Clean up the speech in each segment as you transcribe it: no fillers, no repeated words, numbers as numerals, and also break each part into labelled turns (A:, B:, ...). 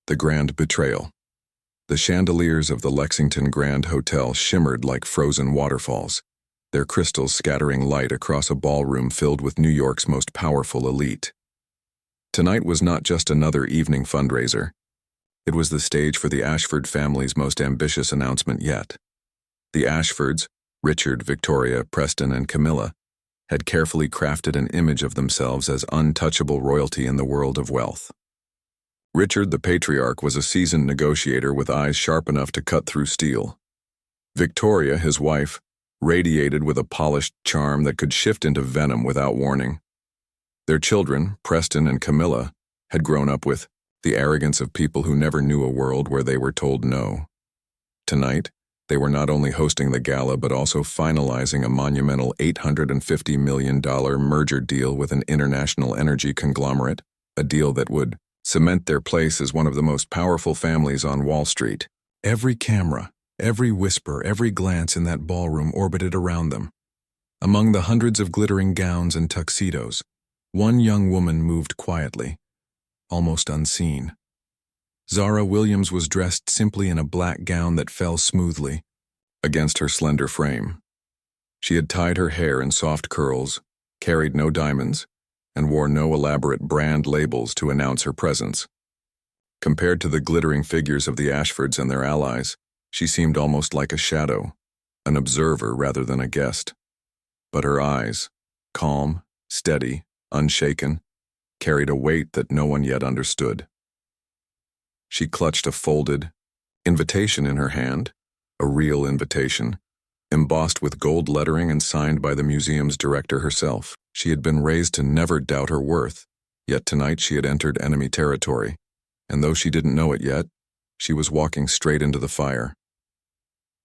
A: The Grand Betrayal. The chandeliers of the Lexington Grand Hotel shimmered like frozen waterfalls, their crystals scattering light across a ballroom filled with New York's most powerful elite. Tonight was not just another evening fundraiser. It was the stage for the Ashford family's most ambitious announcement yet. The Ashfords, Richard, Victoria, Preston, and Camilla, had carefully crafted an image of themselves as untouchable royalty in the world of wealth. Richard, the patriarch, was a seasoned negotiator with eyes sharp enough to cut through steel. Victoria, his wife, radiated with a polished charm that could shift into venom without warning. Their children, Preston and Camilla, had grown up with the arrogance of people who never knew a world where they were told no. Tonight, they were not only hosting the gala but also finalizing a monumental $850 million merger deal with an international energy conglomerate, a deal that would cement their place as one of the most powerful families on Wall Street. Every camera, every whisper, every glance in that ballroom orbited around them. Among the hundreds of glittering gowns and tuxedos, one young woman moved quietly, almost unseen. Zara Williams was dressed simply in a black gown that fell smoothly against her slender frame. She had tied her hair in soft curls, carried no diamonds, and wore no elaborate brand labels to announce her presence. Compared to the glittering figures of the Ashfords and their allies, she seemed almost like a shadow, an observer rather than a guest. But her eyes, calm, steady, unshaken, carried a weight that no one yet understood. She clutched a folded invitation in her hand, a real invitation, embossed with gold lettering and signed by the museum's director herself. She had been raised to never doubt her worth, yet tonight she had entered enemy territory, and though she didn't know it yet, she was walking straight into the fire.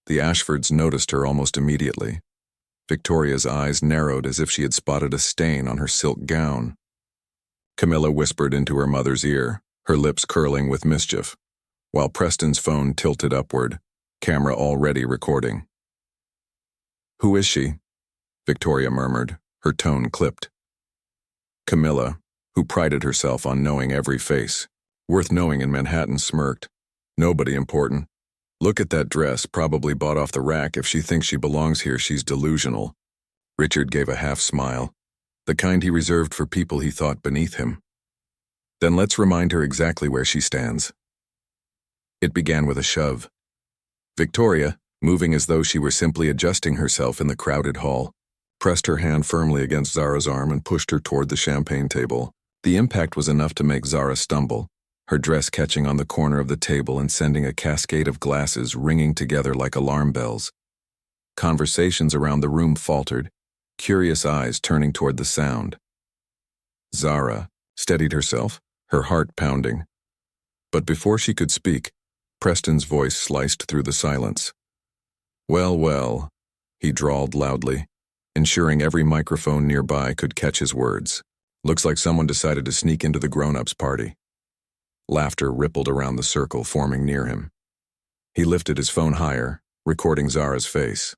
A: The Ashfords noticed her almost immediately. Victoria's eyes narrowed as if she had spotted a stain on her silk gown. Camilla whispered into her mother's ear, her lips curling with mischief, while Preston's phone tilted upward, camera already recording. "Who is she?" Victoria murmured, her tone clipped. Camilla, who prided herself on knowing every face, worth knowing in Manhattan, smirked. "Nobody important. Look at that dress, probably bought off the rack. If she thinks she belongs here, she's delusional." Richard gave a half smile, the kind he reserved for people he thought beneath him. "Then let's remind her exactly where she stands." It began with a shove. Victoria, moving as though she were simply adjusting herself in the crowded hall, pressed her hand firmly against Zara's arm and pushed her toward the champagne table. The impact was enough to make Zara stumble, her dress catching on the corner of the table and sending a cascade of glasses ringing together like alarm bells. Conversations around the room faltered, curious eyes turning toward the sound. Zara steadied herself, her heart pounding. But before she could speak, Preston's voice sliced through the silence. "Well, well," he drawled loudly, ensuring every microphone nearby could catch his words. "Looks like someone decided to sneak into the grown-ups party." Laughter rippled around the circle forming near him. He lifted his phone higher, recording Zara's face.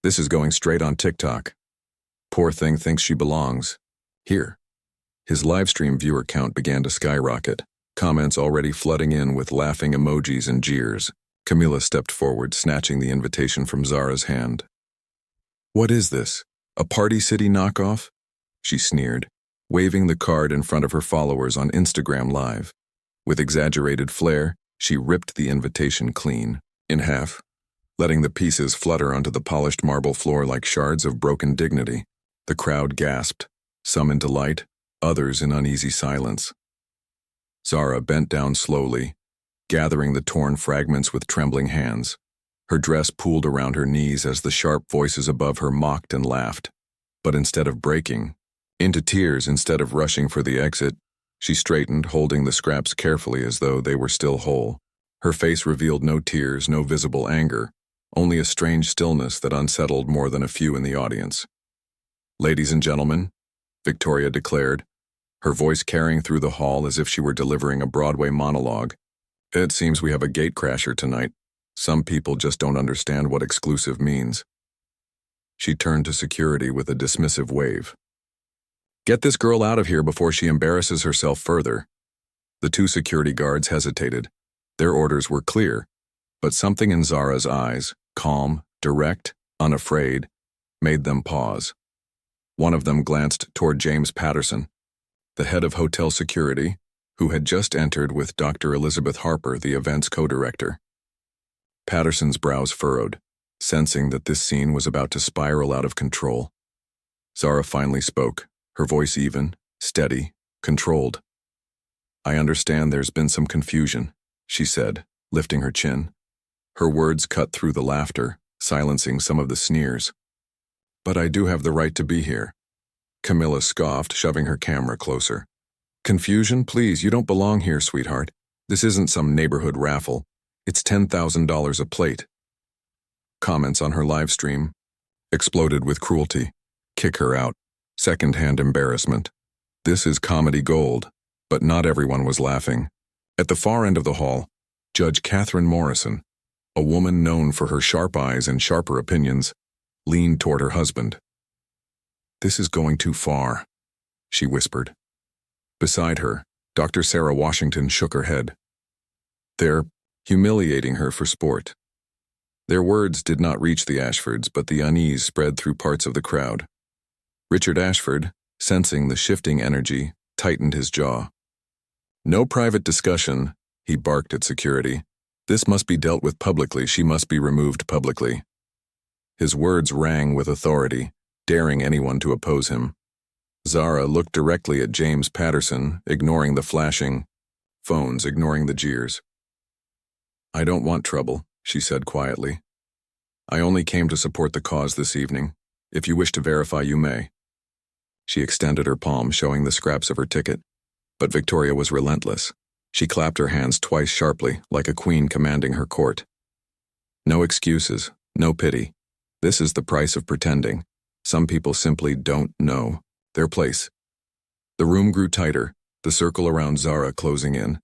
A: "This is going straight on TikTok. Poor thing thinks she belongs. Here." His livestream viewer count began to skyrocket, comments already flooding in with laughing emojis and jeers. Camilla stepped forward, snatching the invitation from Zara's hand. "What is this? A Party City knockoff?" she sneered, waving the card in front of her followers on Instagram Live. With exaggerated flair, she ripped the invitation clean, in half, letting the pieces flutter onto the polished marble floor like shards of broken dignity. The crowd gasped, some in delight, others in uneasy silence. Zara bent down slowly, gathering the torn fragments with trembling hands. Her dress pooled around her knees as the sharp voices above her mocked and laughed. But instead of breaking into tears, instead of rushing for the exit, she straightened, holding the scraps carefully as though they were still whole. Her face revealed no tears, no visible anger, only a strange stillness that unsettled more than a few in the audience. "Ladies and gentlemen," Victoria declared, her voice carrying through the hall as if she were delivering a Broadway monologue. "It seems we have a gatecrasher tonight. Some people just don't understand what exclusive means." She turned to security with a dismissive wave. "Get this girl out of here before she embarrasses herself further." The two security guards hesitated. Their orders were clear, but something in Zara's eyes, calm, direct, unafraid, made them pause. One of them glanced toward James Patterson, the head of hotel security, who had just entered with Dr. Elizabeth Harper, the event's co-director. Patterson's brows furrowed, sensing that this scene was about to spiral out of control. Zara finally spoke, her voice even, steady, controlled. "I understand there's been some confusion," she said, lifting her chin. Her words cut through the laughter, silencing some of the sneers. "But I do have the right to be here." Camilla scoffed, shoving her camera closer. "Confusion? Please, you don't belong here, sweetheart. This isn't some neighborhood raffle. It's $10,000 a plate." Comments on her live stream exploded with cruelty. Kick her out. Second-hand embarrassment. This is comedy gold, but not everyone was laughing. At the far end of the hall, Judge Catherine Morrison, a woman known for her sharp eyes and sharper opinions, leaned toward her husband. "This is going too far," she whispered. Beside her, Dr. Sarah Washington shook her head. "They're humiliating her for sport." Their words did not reach the Ashfords, but the unease spread through parts of the crowd. Richard Ashford, sensing the shifting energy, tightened his jaw. "No private discussion," he barked at security. "This must be dealt with publicly. She must be removed publicly." His words rang with authority, daring anyone to oppose him. Zara looked directly at James Patterson, ignoring the flashing phones, ignoring the jeers. "I don't want trouble," she said quietly. "I only came to support the cause this evening. If you wish to verify, you may." She extended her palm, showing the scraps of her ticket. But Victoria was relentless. She clapped her hands twice sharply, like a queen commanding her court. "No excuses, no pity. This is the price of pretending. Some people simply don't know their place." The room grew tighter, the circle around Zara closing in.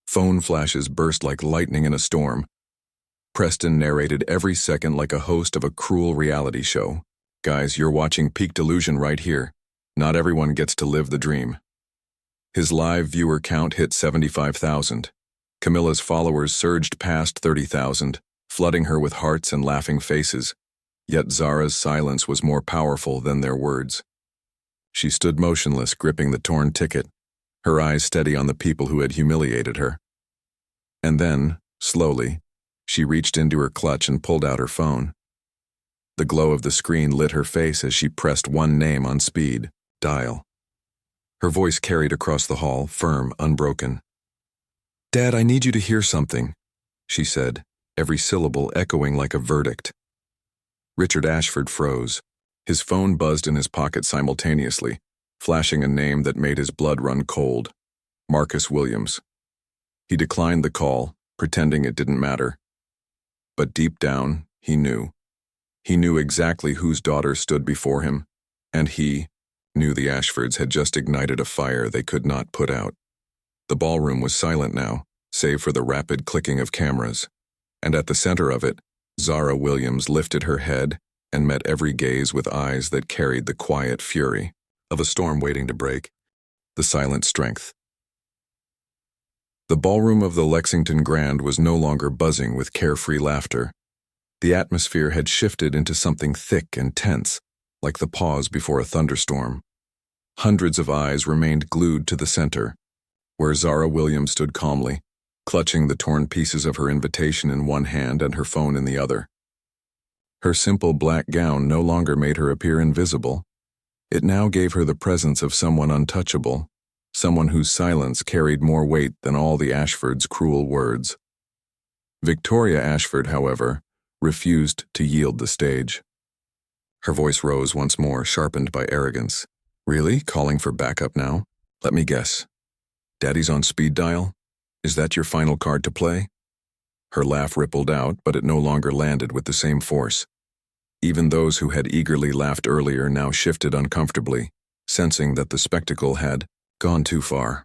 A: Phone flashes burst like lightning in a storm. Preston narrated every second like a host of a cruel reality show. "Guys, you're watching peak delusion right here. Not everyone gets to live the dream." His live viewer count hit 75,000. Camilla's followers surged past 30,000, flooding her with hearts and laughing faces. Yet Zara's silence was more powerful than their words. She stood motionless, gripping the torn ticket, her eyes steady on the people who had humiliated her. And then, slowly, she reached into her clutch and pulled out her phone. The glow of the screen lit her face as she pressed one name on speed: dial. Her voice carried across the hall, firm, unbroken. "Dad, I need you to hear something," she said, every syllable echoing like a verdict. Richard Ashford froze. His phone buzzed in his pocket simultaneously, flashing a name that made his blood run cold: Marcus Williams. He declined the call, pretending it didn't matter. But deep down, he knew. He knew exactly whose daughter stood before him, and he knew the Ashfords had just ignited a fire they could not put out. The ballroom was silent now, save for the rapid clicking of cameras, and at the center of it, Zara Williams lifted her head and met every gaze with eyes that carried the quiet fury of a storm waiting to break, the silent strength. The ballroom of the Lexington Grand was no longer buzzing with carefree laughter. The atmosphere had shifted into something thick and tense, like the pause before a thunderstorm. Hundreds of eyes remained glued to the center, where Zara Williams stood calmly, clutching the torn pieces of her invitation in one hand and her phone in the other. Her simple black gown no longer made her appear invisible. It now gave her the presence of someone untouchable, someone whose silence carried more weight than all the Ashfords' cruel words. Victoria Ashford, however, refused to yield the stage. Her voice rose once more, sharpened by arrogance. "Really? Calling for backup now? Let me guess. Daddy's on speed dial? Is that your final card to play?" Her laugh rippled out, but it no longer landed with the same force. Even those who had eagerly laughed earlier now shifted uncomfortably, sensing that the spectacle had gone too far.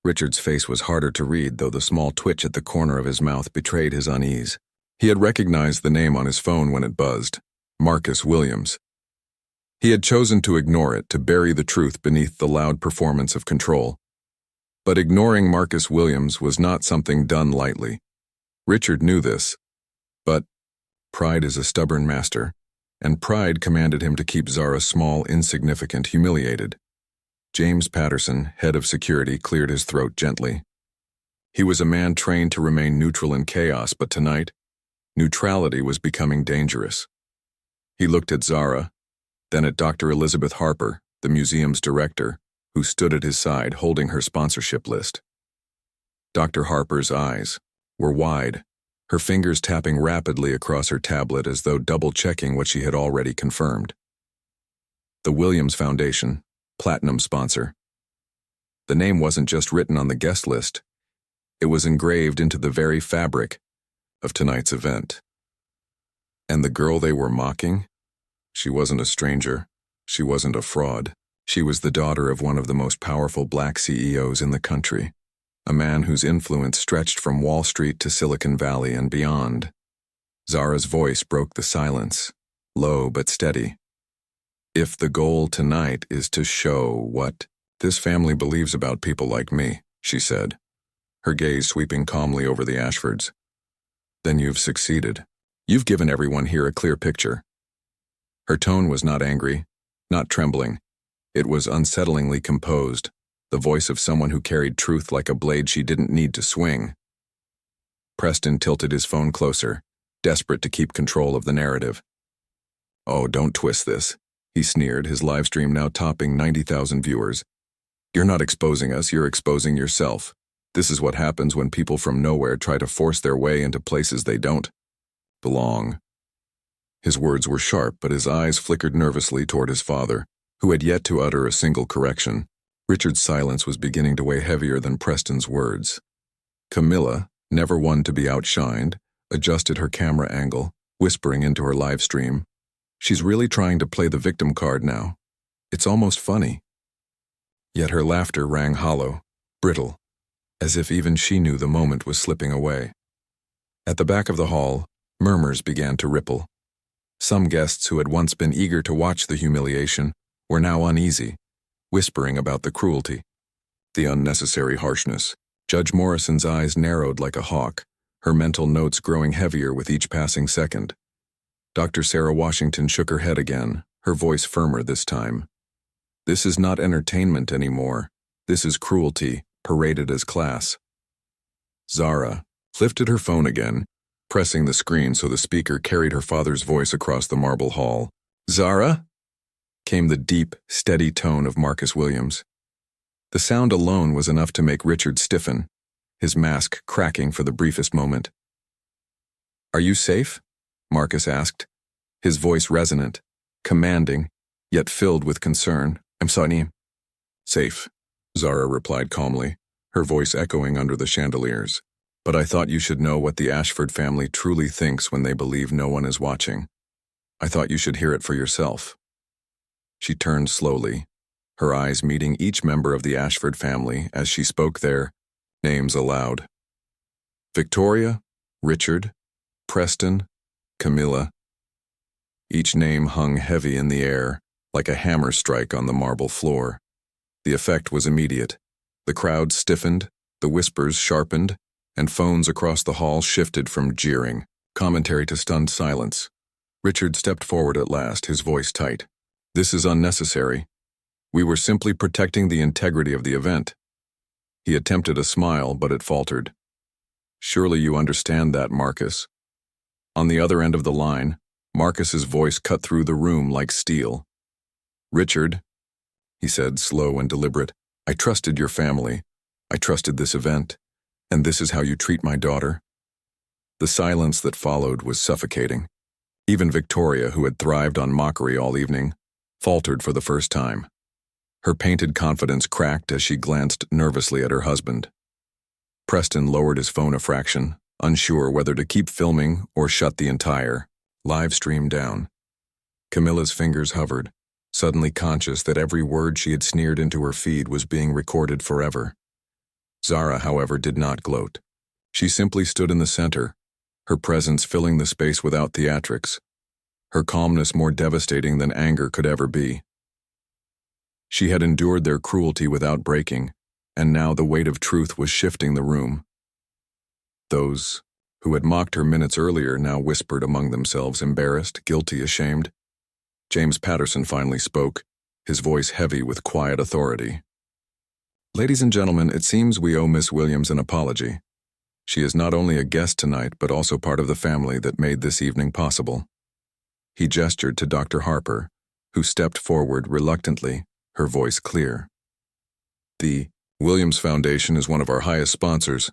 A: Richard's face was harder to read, though the small twitch at the corner of his mouth betrayed his unease. He had recognized the name on his phone when it buzzed: Marcus Williams. He had chosen to ignore it, to bury the truth beneath the loud performance of control. But ignoring Marcus Williams was not something done lightly. Richard knew this, but pride is a stubborn master, and pride commanded him to keep Zara small, insignificant, humiliated. James Patterson, head of security, cleared his throat gently. He was a man trained to remain neutral in chaos, but tonight, neutrality was becoming dangerous. He looked at Zara, then at Dr. Elizabeth Harper, the museum's director, who stood at his side holding her sponsorship list. Dr. Harper's eyes were wide, her fingers tapping rapidly across her tablet as though double-checking what she had already confirmed. The Williams Foundation, platinum sponsor. The name wasn't just written on the guest list, it was engraved into the very fabric of tonight's event. And the girl they were mocking? She wasn't a stranger. She wasn't a fraud. She was the daughter of one of the most powerful black CEOs in the country, a man whose influence stretched from Wall Street to Silicon Valley and beyond. Zara's voice broke the silence, low but steady. If the goal tonight is to show what this family believes about people like me, she said, her gaze sweeping calmly over the Ashfords, then you've succeeded. You've given everyone here a clear picture. Her tone was not angry, not trembling. It was unsettlingly composed, the voice of someone who carried truth like a blade she didn't need to swing. Preston tilted his phone closer, desperate to keep control of the narrative. Oh, don't twist this, he sneered, his live stream now topping 90,000 viewers. You're not exposing us, you're exposing yourself. This is what happens when people from nowhere try to force their way into places they don't belong. His words were sharp, but his eyes flickered nervously toward his father, who had yet to utter a single correction. Richard's silence was beginning to weigh heavier than Preston's words. Camilla, never one to be outshined, adjusted her camera angle, whispering into her live stream. She's really trying to play the victim card now. It's almost funny. Yet her laughter rang hollow, brittle, as if even she knew the moment was slipping away. At the back of the hall, murmurs began to ripple. Some guests who had once been eager to watch the humiliation were now uneasy, whispering about the cruelty, the unnecessary harshness. Judge Morrison's eyes narrowed like a hawk, her mental notes growing heavier with each passing second. Dr. Sarah Washington shook her head again, her voice firmer this time. This is not entertainment anymore. This is cruelty, paraded as class. Zara lifted her phone again, pressing the screen so the speaker carried her father's voice across the marble hall. Zara? Came the deep, steady tone of Marcus Williams. The sound alone was enough to make Richard stiffen, his mask cracking for the briefest moment. Are you safe? Marcus asked, his voice resonant, commanding, yet filled with concern. I'm sorry. Safe, Zara replied calmly, her voice echoing under the chandeliers. But I thought you should know what the Ashford family truly thinks when they believe no one is watching. I thought you should hear it for yourself. She turned slowly, her eyes meeting each member of the Ashford family as she spoke their names aloud. Victoria, Richard, Preston, Camilla. Each name hung heavy in the air, like a hammer strike on the marble floor. The effect was immediate. The crowd stiffened, the whispers sharpened, and phones across the hall shifted from jeering commentary to stunned silence. Richard stepped forward at last, his voice tight. This is unnecessary. We were simply protecting the integrity of the event. He attempted a smile, but it faltered. Surely you understand that, Marcus. On the other end of the line, Marcus's voice cut through the room like steel. Richard, he said, slow and deliberate, I trusted your family. I trusted this event. And this is how you treat my daughter? The silence that followed was suffocating. Even Victoria, who had thrived on mockery all evening, faltered for the first time. Her painted confidence cracked as she glanced nervously at her husband. Preston lowered his phone a fraction, unsure whether to keep filming or shut the entire live stream down. Camilla's fingers hovered, suddenly conscious that every word she had sneered into her feed was being recorded forever. Zara, however, did not gloat. She simply stood in the center, her presence filling the space without theatrics, her calmness more devastating than anger could ever be. She had endured their cruelty without breaking, and now the weight of truth was shifting the room. Those who had mocked her minutes earlier now whispered among themselves, embarrassed, guilty, ashamed. James Patterson finally spoke, his voice heavy with quiet authority. "Ladies and gentlemen, it seems we owe Miss Williams an apology. She is not only a guest tonight, but also part of the family that made this evening possible." He gestured to Dr. Harper, who stepped forward reluctantly, her voice clear. "The Williams Foundation is one of our highest sponsors.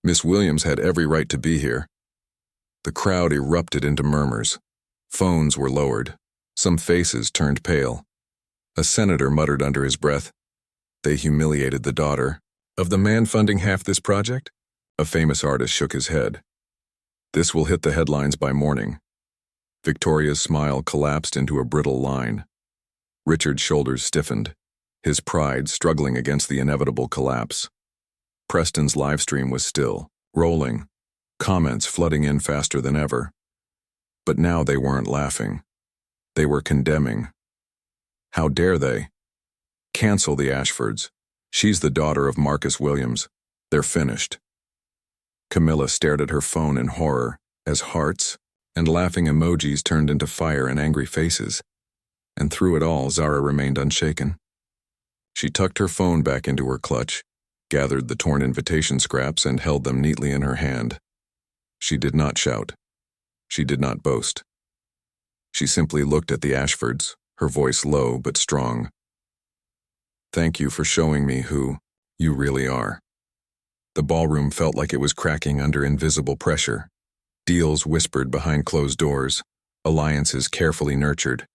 A: Miss Williams had every right to be here." The crowd erupted into murmurs. Phones were lowered. Some faces turned pale. A senator muttered under his breath, "They humiliated the daughter of the man funding half this project?" A famous artist shook his head. "This will hit the headlines by morning." Victoria's smile collapsed into a brittle line. Richard's shoulders stiffened, his pride struggling against the inevitable collapse. Preston's live stream was still, rolling, comments flooding in faster than ever. But now they weren't laughing. They were condemning. How dare they? Cancel the Ashfords. She's the daughter of Marcus Williams. They're finished. Camilla stared at her phone in horror as hearts and laughing emojis turned into fire and angry faces. And through it all, Zara remained unshaken. She tucked her phone back into her clutch, gathered the torn invitation scraps and held them neatly in her hand. She did not shout. She did not boast. She simply looked at the Ashfords, her voice low but strong. "Thank you for showing me who you really are." The ballroom felt like it was cracking under invisible pressure. Deals whispered behind closed doors, alliances carefully nurtured,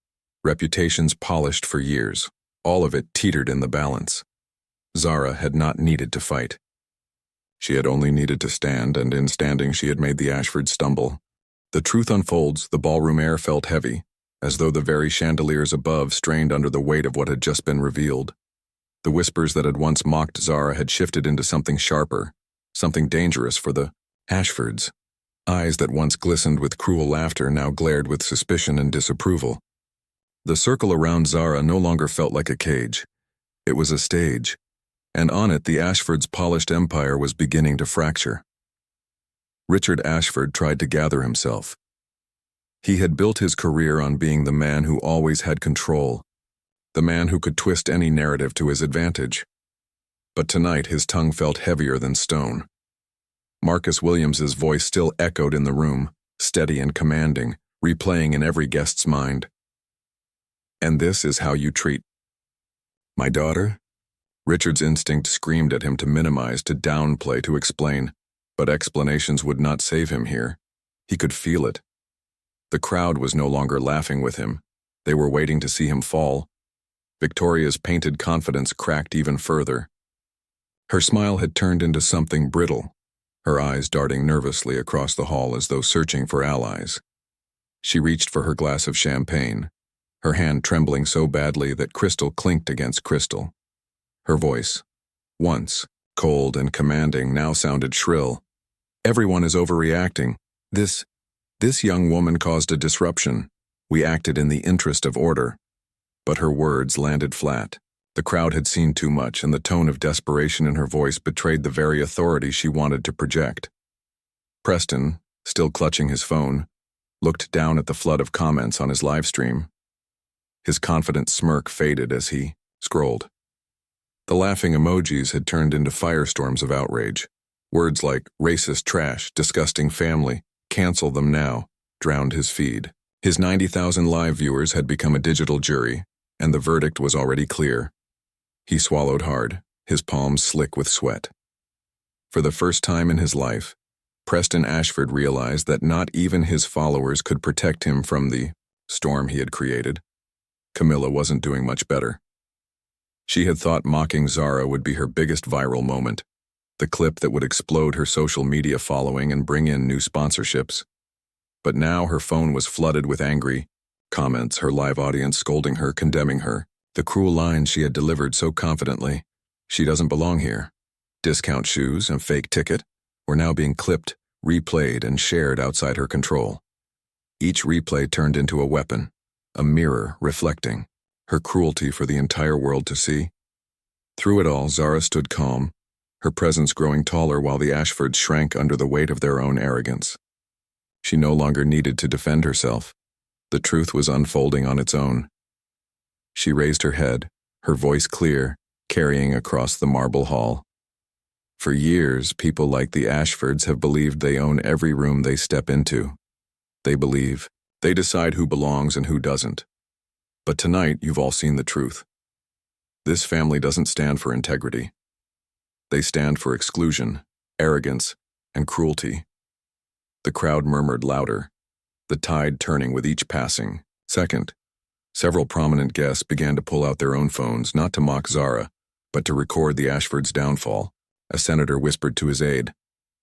A: reputations polished for years. All of it teetered in the balance. Zara had not needed to fight. She had only needed to stand, and in standing she had made the Ashfords stumble. The truth unfolds, the ballroom air felt heavy, as though the very chandeliers above strained under the weight of what had just been revealed. The whispers that had once mocked Zara had shifted into something sharper, something dangerous for the Ashfords. Eyes that once glistened with cruel laughter now glared with suspicion and disapproval. The circle around Zara no longer felt like a cage. It was a stage, and on it the Ashfords' polished empire was beginning to fracture. Richard Ashford tried to gather himself. He had built his career on being the man who always had control, the man who could twist any narrative to his advantage. But tonight his tongue felt heavier than stone. Marcus Williams's voice still echoed in the room, steady and commanding, replaying in every guest's mind. "And this is how you treat my daughter?" Richard's instinct screamed at him to minimize, to downplay, to explain, but explanations would not save him here. He could feel it. The crowd was no longer laughing with him. They were waiting to see him fall. Victoria's painted confidence cracked even further. Her smile had turned into something brittle, her eyes darting nervously across the hall as though searching for allies. She reached for her glass of champagne, her hand trembling so badly that crystal clinked against crystal. Her voice, once cold and commanding, now sounded shrill. "Everyone is overreacting. This young woman caused a disruption. We acted in the interest of order." But her words landed flat. The crowd had seen too much, and the tone of desperation in her voice betrayed the very authority she wanted to project. Preston, still clutching his phone, looked down at the flood of comments on his live stream. His confident smirk faded as he scrolled. The laughing emojis had turned into firestorms of outrage. Words like racist trash, disgusting family, cancel them now, drowned his feed. His 90,000 live viewers had become a digital jury, and the verdict was already clear. He swallowed hard, his palms slick with sweat. For the first time in his life, Preston Ashford realized that not even his followers could protect him from the storm he had created. Camilla wasn't doing much better. She had thought mocking Zara would be her biggest viral moment, the clip that would explode her social media following and bring in new sponsorships. But now her phone was flooded with angry comments, her live audience scolding her, condemning her, the cruel lines she had delivered so confidently. "She doesn't belong here." Discount shoes and fake ticket were now being clipped, replayed, and shared outside her control. Each replay turned into a weapon, a mirror reflecting her cruelty for the entire world to see. Through it all, Zara stood calm, her presence growing taller while the Ashfords shrank under the weight of their own arrogance. She no longer needed to defend herself. The truth was unfolding on its own. She raised her head, her voice clear, carrying across the marble hall. For years, people like the Ashfords have believed they own every room they step into. They believe. They decide who belongs and who doesn't. But tonight, you've all seen the truth. This family doesn't stand for integrity. They stand for exclusion, arrogance, and cruelty. The crowd murmured louder, the tide turning with each passing second. Several prominent guests began to pull out their own phones, not to mock Zara, but to record the Ashfords' downfall. A senator whispered to his aide,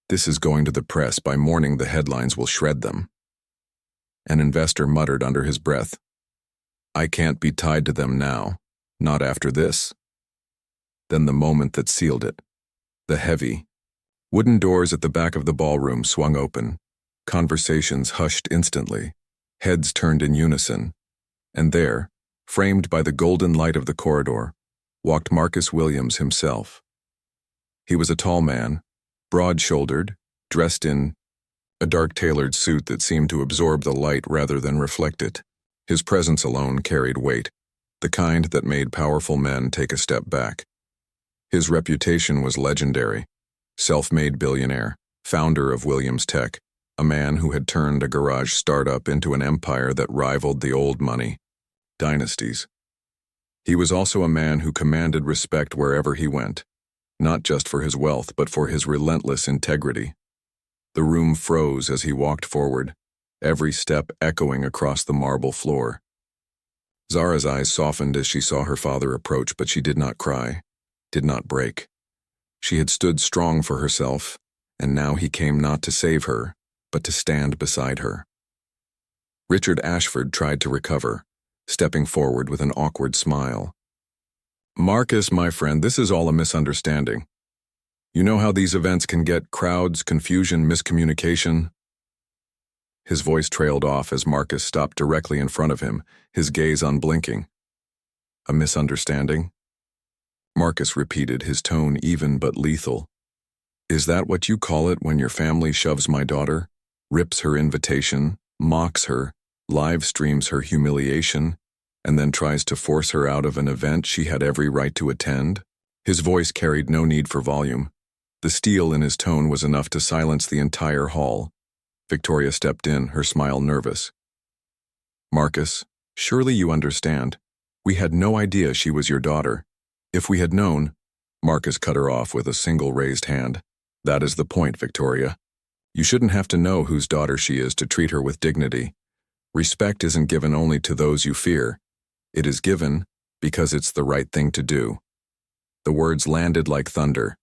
A: "This is going to the press. By morning, the headlines will shred them." An investor muttered under his breath, "I can't be tied to them now, not after this." Then the moment that sealed it. The heavy, wooden doors at the back of the ballroom swung open. Conversations hushed instantly. Heads turned in unison. And there, framed by the golden light of the corridor, walked Marcus Williams himself. He was a tall man, broad-shouldered, dressed in a dark-tailored suit that seemed to absorb the light rather than reflect it. His presence alone carried weight, the kind that made powerful men take a step back. His reputation was legendary. Self-made billionaire, founder of Williams Tech, a man who had turned a garage startup into an empire that rivaled the old money dynasties. He was also a man who commanded respect wherever he went, not just for his wealth but for his relentless integrity. The room froze as he walked forward, every step echoing across the marble floor. Zara's eyes softened as she saw her father approach, but she did not cry, did not break. She had stood strong for herself, and now he came not to save her, but to stand beside her. Richard Ashford tried to recover, stepping forward with an awkward smile. "Marcus, my friend, this is all a misunderstanding. You know how these events can get: crowds, confusion, miscommunication." His voice trailed off as Marcus stopped directly in front of him, his gaze unblinking. "A misunderstanding?" Marcus repeated, his tone even but lethal. "Is that what you call it when your family shoves my daughter, rips her invitation, mocks her, live streams her humiliation, and then tries to force her out of an event she had every right to attend?" His voice carried no need for volume. The steel in his tone was enough to silence the entire hall. Victoria stepped in, her smile nervous. "Marcus, surely you understand. We had no idea she was your daughter. If we had known—" Marcus cut her off with a single raised hand. "That is the point, Victoria. You shouldn't have to know whose daughter she is to treat her with dignity. Respect isn't given only to those you fear. It is given because it's the right thing to do." The words landed like thunder.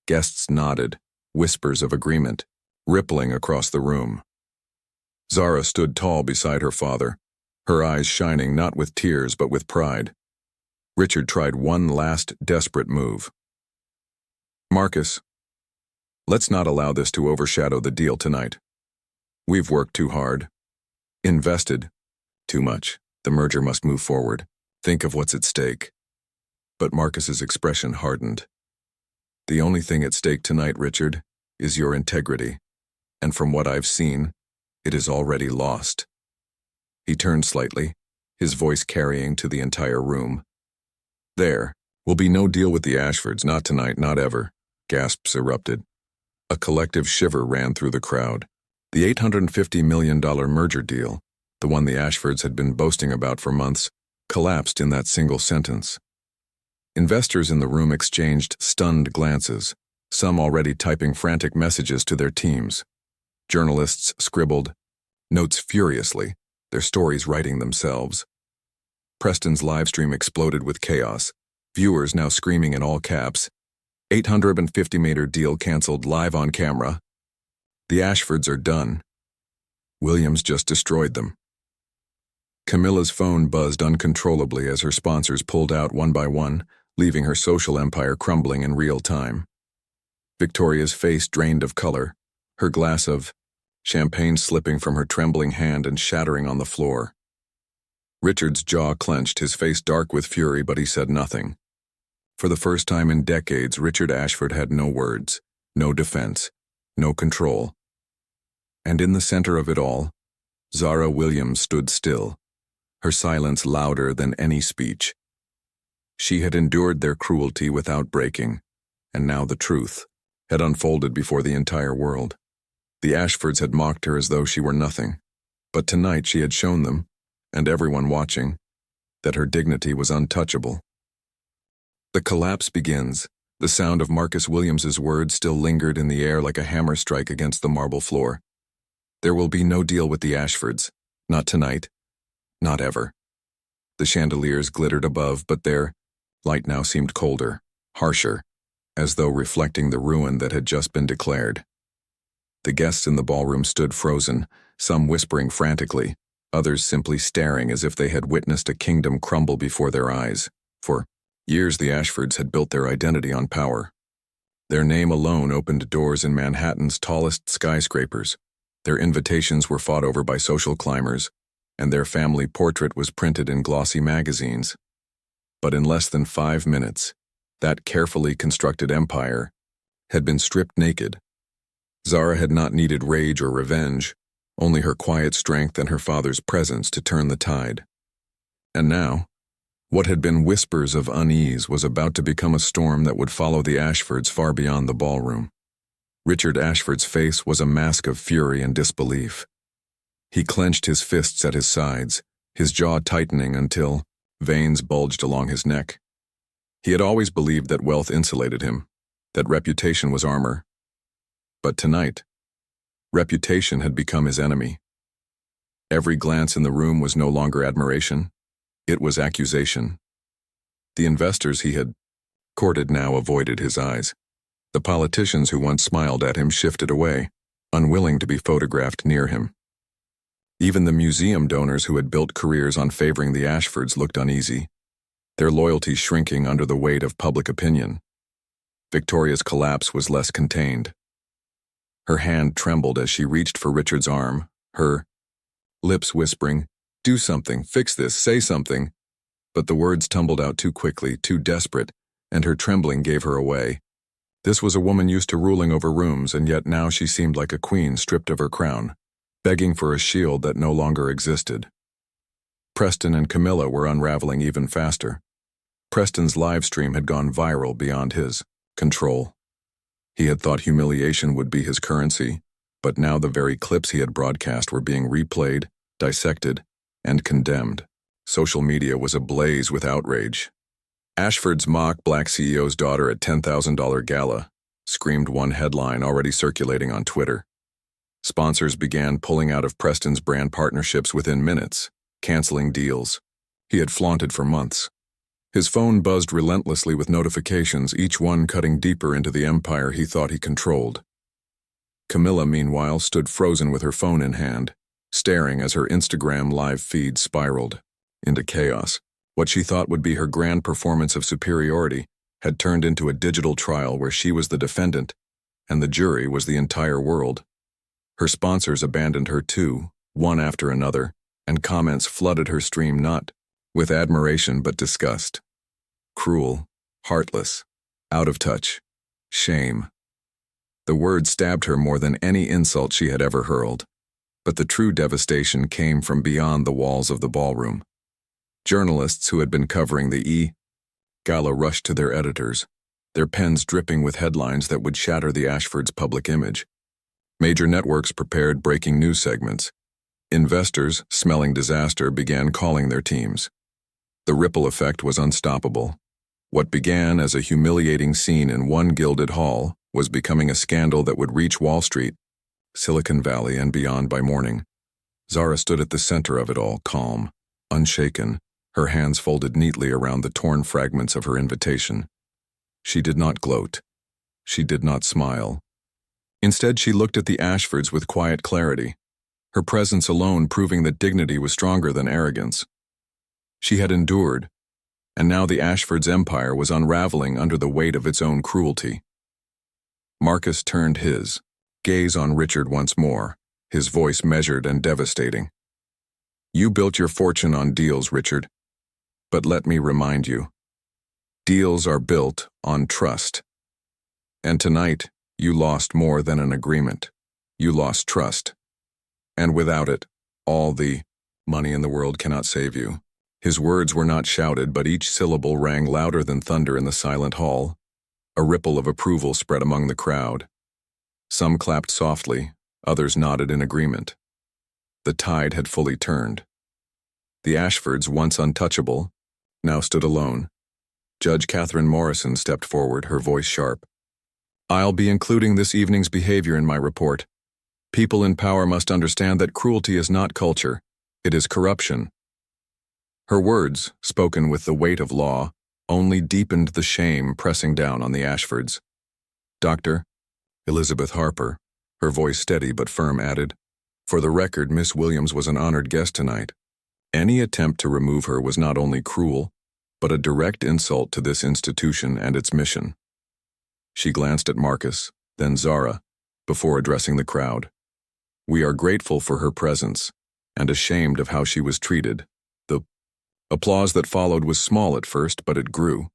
A: Guests nodded, whispers of agreement, rippling across the room. Zara stood tall beside her father, her eyes shining not with tears but with pride. Richard tried one last desperate move. "Marcus, let's not allow this to overshadow the deal tonight. We've worked too hard, invested too much. The merger must move forward. Think of what's at stake." But Marcus's expression hardened. "The only thing at stake tonight, Richard, is your integrity. And from what I've seen, it is already lost." He turned slightly, his voice carrying to the entire room. "There will be no deal with the Ashfords, not tonight, not ever." Gasps erupted. A collective shiver ran through the crowd. The $850 million merger deal, the one the Ashfords had been boasting about for months, collapsed in that single sentence. Investors in the room exchanged stunned glances, some already typing frantic messages to their teams. Journalists scribbled notes furiously, their stories writing themselves. Preston's livestream exploded with chaos, viewers now screaming in all caps, "850 million deal cancelled live on camera. The Ashfords are done. Williams just destroyed them." Camilla's phone buzzed uncontrollably as her sponsors pulled out one by one, leaving her social empire crumbling in real time. Victoria's face drained of color, her glass of champagne slipping from her trembling hand and shattering on the floor. Richard's jaw clenched, his face dark with fury, but he said nothing. For the first time in decades, Richard Ashford had no words, no defense, no control. And in the center of it all, Zara Williams stood still, her silence louder than any speech. She had endured their cruelty without breaking, and now the truth had unfolded before the entire world. The Ashfords had mocked her as though she were nothing, but tonight she had shown them, and everyone watching, that her dignity was untouchable. The collapse begins. The sound of Marcus Williams's words still lingered in the air like a hammer strike against the marble floor. There will be no deal with the Ashfords. Not tonight. Not ever. The chandeliers glittered above, but their light now seemed colder, harsher, as though reflecting the ruin that had just been declared. The guests in the ballroom stood frozen, some whispering frantically, others simply staring as if they had witnessed a kingdom crumble before their eyes. For years the Ashfords had built their identity on power. Their name alone opened doors in Manhattan's tallest skyscrapers. Their invitations were fought over by social climbers, and their family portrait was printed in glossy magazines. But in less than 5 minutes, that carefully constructed empire had been stripped naked. Zara had not needed rage or revenge, only her quiet strength and her father's presence to turn the tide. And now, what had been whispers of unease was about to become a storm that would follow the Ashfords far beyond the ballroom. Richard Ashford's face was a mask of fury and disbelief. He clenched his fists at his sides, his jaw tightening until veins bulged along his neck. He had always believed that wealth insulated him, that reputation was armor. But tonight, reputation had become his enemy. Every glance in the room was no longer admiration, it was accusation. The investors he had courted now avoided his eyes. The politicians who once smiled at him shifted away, unwilling to be photographed near him. Even the museum donors who had built careers on favoring the Ashfords looked uneasy, their loyalty shrinking under the weight of public opinion. Victoria's collapse was less contained. Her hand trembled as she reached for Richard's arm, her lips whispering, "Do something, fix this, say something." But the words tumbled out too quickly, too desperate, and her trembling gave her away. This was a woman used to ruling over rooms, and yet now she seemed like a queen stripped of her crown, begging for a shield that no longer existed. Preston and Camilla were unraveling even faster. Preston's live stream had gone viral beyond his control. He had thought humiliation would be his currency, but now the very clips he had broadcast were being replayed, dissected, and condemned. Social media was ablaze with outrage. "Ashford's mock black CEO's daughter at $10,000 gala," screamed one headline already circulating on Twitter. Sponsors began pulling out of Preston's brand partnerships within minutes, canceling deals he had flaunted for months. His phone buzzed relentlessly with notifications, each one cutting deeper into the empire he thought he controlled. Camilla, meanwhile, stood frozen with her phone in hand, staring as her Instagram live feed spiraled into chaos. What she thought would be her grand performance of superiority had turned into a digital trial where she was the defendant, and the jury was the entire world. Her sponsors abandoned her too, one after another, and comments flooded her stream not with admiration but disgust. Cruel, heartless, out of touch, shame. The word stabbed her more than any insult she had ever hurled. But the true devastation came from beyond the walls of the ballroom. Journalists who had been covering the gala rushed to their editors, their pens dripping with headlines that would shatter the Ashfords' public image. Major networks prepared breaking news segments. Investors, smelling disaster, began calling their teams. The ripple effect was unstoppable. What began as a humiliating scene in one gilded hall was becoming a scandal that would reach Wall Street, Silicon Valley, and beyond by morning. Zara stood at the center of it all, calm, unshaken, her hands folded neatly around the torn fragments of her invitation. She did not gloat. She did not smile. Instead, she looked at the Ashfords with quiet clarity, her presence alone proving that dignity was stronger than arrogance. She had endured, and now the Ashfords' empire was unraveling under the weight of its own cruelty. Marcus turned his gaze on Richard once more, his voice measured and devastating. "You built your fortune on deals, Richard. But let me remind you, Deals are built on trust. And tonight, you lost more than an agreement. You lost trust. And without it, all the money in the world cannot save you. His words were not shouted, but each syllable rang louder than thunder in the silent hall. A ripple of approval spread among the crowd. Some clapped softly, others nodded in agreement. The tide had fully turned. The Ashfords, once untouchable, now stood alone. Judge Catherine Morrison stepped forward, her voice sharp. "I'll be including this evening's behavior in my report. People in power must understand that cruelty is not culture, it is corruption." Her words, spoken with the weight of law, only deepened the shame pressing down on the Ashfords. Dr. Elizabeth Harper, her voice steady but firm, added, "For the record, Miss Williams was an honored guest tonight. Any attempt to remove her was not only cruel, but a direct insult to this institution and its mission." She glanced at Marcus, then Zara, before addressing the crowd. "We are grateful for her presence, and ashamed of how she was treated." The applause that followed was small at first, but it grew.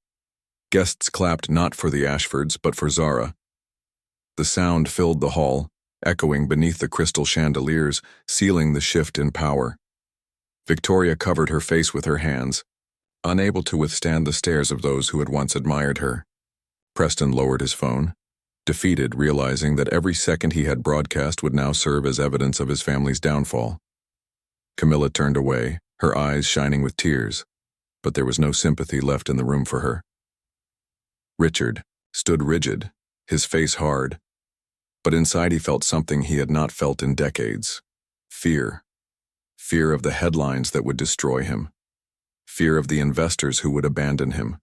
A: Guests clapped not for the Ashfords, but for Zara. The sound filled the hall, echoing beneath the crystal chandeliers, sealing the shift in power. Victoria covered her face with her hands, unable to withstand the stares of those who had once admired her. Preston lowered his phone, defeated, realizing that every second he had broadcast would now serve as evidence of his family's downfall. Camilla turned away, her eyes shining with tears, but there was no sympathy left in the room for her. Richard stood rigid, his face hard, but inside he felt something he had not felt in decades. Fear. Fear of the headlines that would destroy him. Fear of the investors who would abandon him.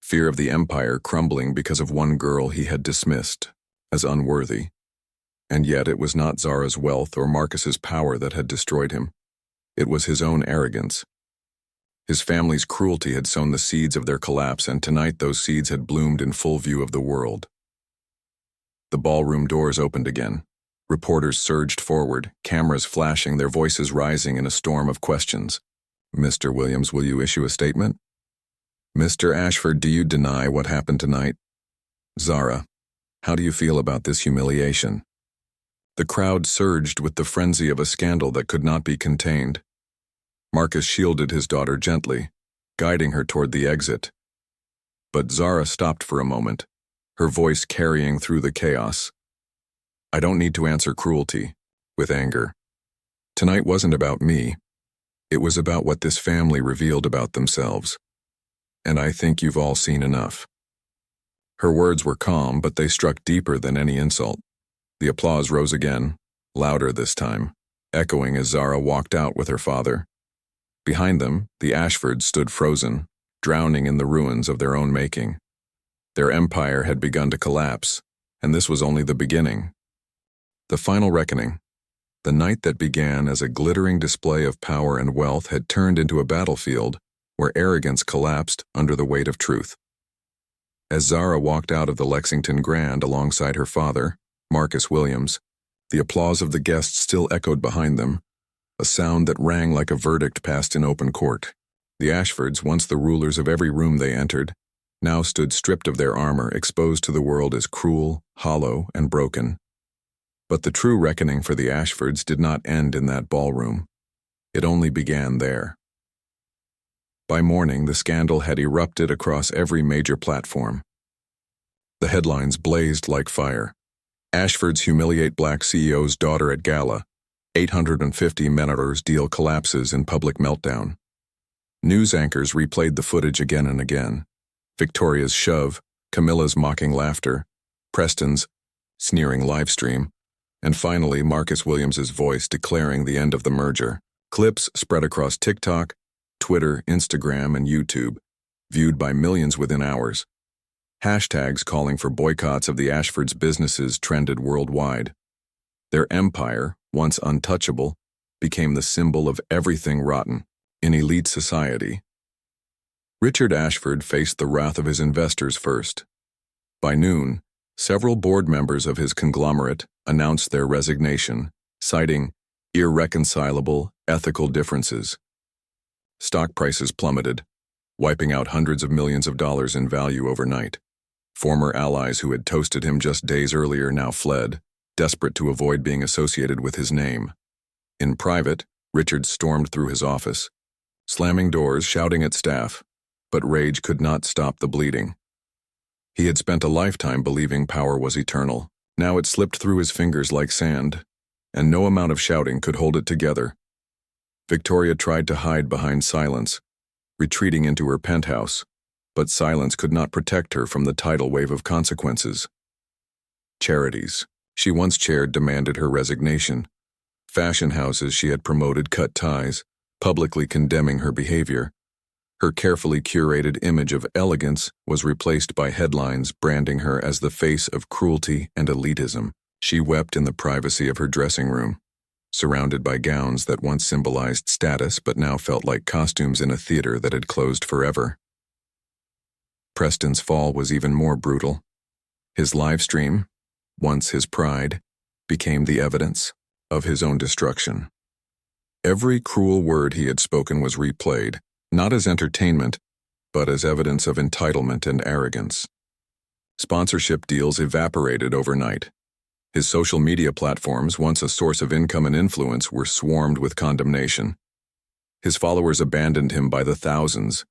A: Fear of the empire crumbling because of one girl he had dismissed as unworthy. And yet it was not Zara's wealth or Marcus's power that had destroyed him. It was his own arrogance. His family's cruelty had sown the seeds of their collapse, and tonight those seeds had bloomed in full view of the world. The ballroom doors opened again. Reporters surged forward, cameras flashing, their voices rising in a storm of questions. "Mr. Williams, will you issue a statement?" "Mr. Ashford, do you deny what happened tonight?" "Zara, how do you feel about this humiliation?" The crowd surged with the frenzy of a scandal that could not be contained. Marcus shielded his daughter gently, guiding her toward the exit. But Zara stopped for a moment, her voice carrying through the chaos. "I don't need to answer cruelty with anger. Tonight wasn't about me. It was about what this family revealed about themselves. And I think you've all seen enough." Her words were calm, but they struck deeper than any insult. The applause rose again, louder this time, echoing as Zara walked out with her father. Behind them, the Ashfords stood frozen, drowning in the ruins of their own making. Their empire had begun to collapse, and this was only the beginning. The final reckoning, the night that began as a glittering display of power and wealth, had turned into a battlefield where arrogance collapsed under the weight of truth. As Zara walked out of the Lexington Grand alongside her father, Marcus Williams, the applause of the guests still echoed behind them, a sound that rang like a verdict passed in open court. The Ashfords, once the rulers of every room they entered, now stood stripped of their armor, exposed to the world as cruel, hollow, and broken. But the true reckoning for the Ashfords did not end in that ballroom. It only began there. By morning, the scandal had erupted across every major platform. The headlines blazed like fire. Ashfords humiliate Black CEO's daughter at gala. 850 Menators deal collapses in public meltdown. News anchors replayed the footage again and again. Victoria's shove, Camilla's mocking laughter, Preston's sneering livestream, and finally Marcus Williams's voice declaring the end of the merger. Clips spread across TikTok, Twitter, Instagram, and YouTube, viewed by millions within hours. Hashtags calling for boycotts of the Ashfords' businesses trended worldwide. Their empire, once untouchable, became the symbol of everything rotten in elite society. Richard Ashford faced the wrath of his investors first. By noon, several board members of his conglomerate announced their resignation, citing irreconcilable ethical differences. Stock prices plummeted, wiping out hundreds of millions of dollars in value overnight. Former allies who had toasted him just days earlier now fled, desperate to avoid being associated with his name. In private, Richard stormed through his office, slamming doors, shouting at staff, but rage could not stop the bleeding. He had spent a lifetime believing power was eternal. Now it slipped through his fingers like sand, and no amount of shouting could hold it together. Victoria tried to hide behind silence, retreating into her penthouse, but silence could not protect her from the tidal wave of consequences. Charities she once chaired demanded her resignation. Fashion houses she had promoted cut ties, publicly condemning her behavior. Her carefully curated image of elegance was replaced by headlines branding her as the face of cruelty and elitism. She wept in the privacy of her dressing room, surrounded by gowns that once symbolized status but now felt like costumes in a theater that had closed forever. Preston's fall was even more brutal. His live stream, once his pride, became the evidence of his own destruction. Every cruel word he had spoken was replayed, not as entertainment, but as evidence of entitlement and arrogance. Sponsorship deals evaporated overnight. His social media platforms, once a source of income and influence, were swarmed with condemnation. His followers abandoned him by the thousands,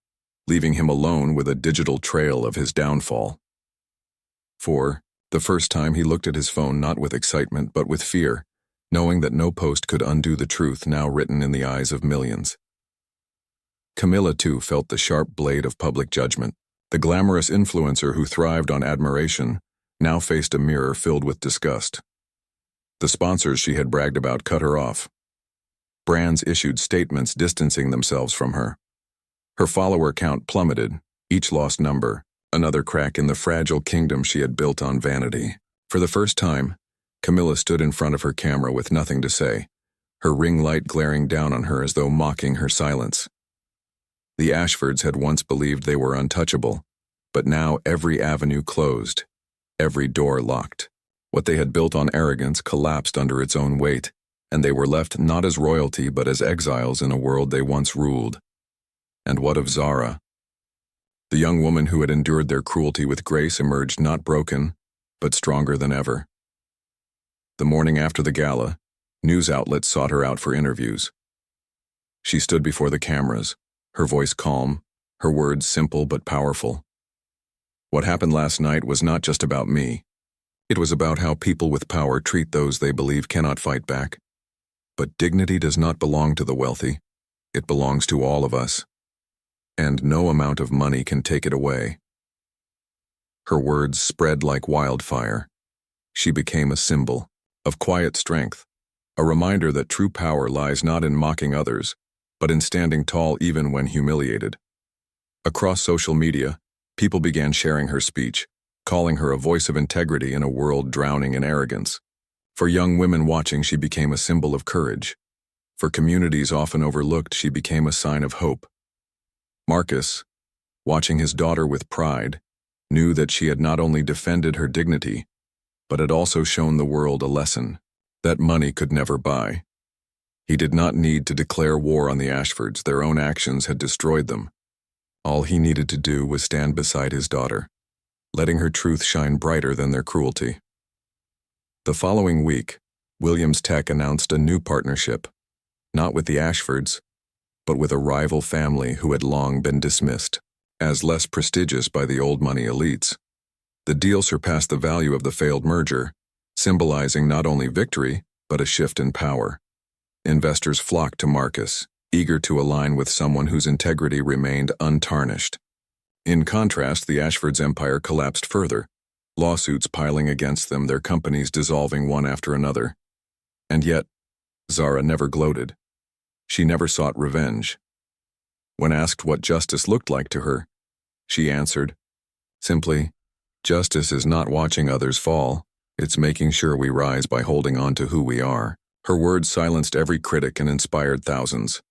A: leaving him alone with a digital trail of his downfall. For the first time, he looked at his phone not with excitement but with fear, knowing that no post could undo the truth now written in the eyes of millions. Camilla, too, felt the sharp blade of public judgment. The glamorous influencer who thrived on admiration now faced a mirror filled with disgust. The sponsors she had bragged about cut her off. Brands issued statements distancing themselves from her. Her follower count plummeted, each lost number, another crack in the fragile kingdom she had built on vanity. For the first time, Camilla stood in front of her camera with nothing to say, her ring light glaring down on her as though mocking her silence. The Ashfords had once believed they were untouchable, but now every avenue closed, every door locked. What they had built on arrogance collapsed under its own weight, and they were left not as royalty but as exiles in a world they once ruled. And what of Zara? The young woman who had endured their cruelty with grace emerged not broken, but stronger than ever. The morning after the gala, news outlets sought her out for interviews. She stood before the cameras, her voice calm, her words simple but powerful. What happened last night was not just about me. It was about how people with power treat those they believe cannot fight back. But dignity does not belong to the wealthy. It belongs to all of us. And no amount of money can take it away. Her words spread like wildfire. She became a symbol of quiet strength, a reminder that true power lies not in mocking others, but in standing tall even when humiliated. Across social media, people began sharing her speech, calling her a voice of integrity in a world drowning in arrogance. For young women watching, she became a symbol of courage. For communities often overlooked, she became a sign of hope. Marcus, watching his daughter with pride, knew that she had not only defended her dignity, but had also shown the world a lesson that money could never buy. He did not need to declare war on the Ashfords. Their own actions had destroyed them. All he needed to do was stand beside his daughter, letting her truth shine brighter than their cruelty. The following week, Williams Tech announced a new partnership, not with the Ashfords, but with a rival family who had long been dismissed as less prestigious by the old money elites. The deal surpassed the value of the failed merger, symbolizing not only victory, but a shift in power. Investors flocked to Marcus, eager to align with someone whose integrity remained untarnished. In contrast, the Ashfords' empire collapsed further, lawsuits piling against them, their companies dissolving one after another. And yet, Zara never gloated. She never sought revenge. When asked what justice looked like to her, she answered, simply, "Justice is not watching others fall, it's making sure we rise by holding on to who we are." Her words silenced every critic and inspired thousands.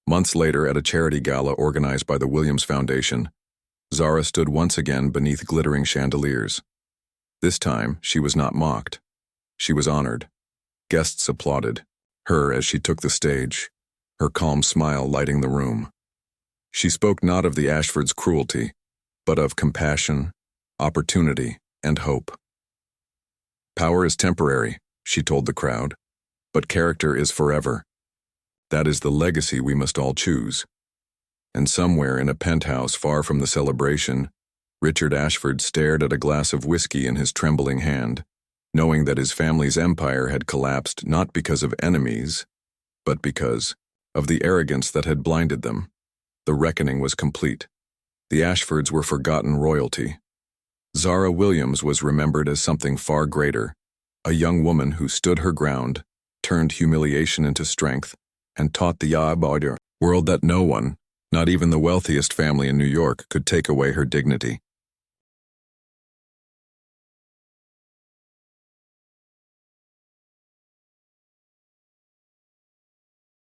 A: Months later, at a charity gala organized by the Williams Foundation, Zara stood once again beneath glittering chandeliers. This time, she was not mocked. She was honored. Guests applauded her as she took the stage, her calm smile lighting the room. She spoke not of the Ashfords' cruelty, but of compassion, opportunity, and hope. Power is temporary, she told the crowd, but character is forever. That is the legacy we must all choose. And somewhere in a penthouse far from the celebration, Richard Ashford stared at a glass of whiskey in his trembling hand, knowing that his family's empire had collapsed not because of enemies, but because of the arrogance that had blinded them. The reckoning was complete. The Ashfords were forgotten royalty. Zara Williams was remembered as something far greater, a young woman who stood her ground, turned humiliation into strength, and taught the world that no one, not even the wealthiest family in New York, could take away her dignity.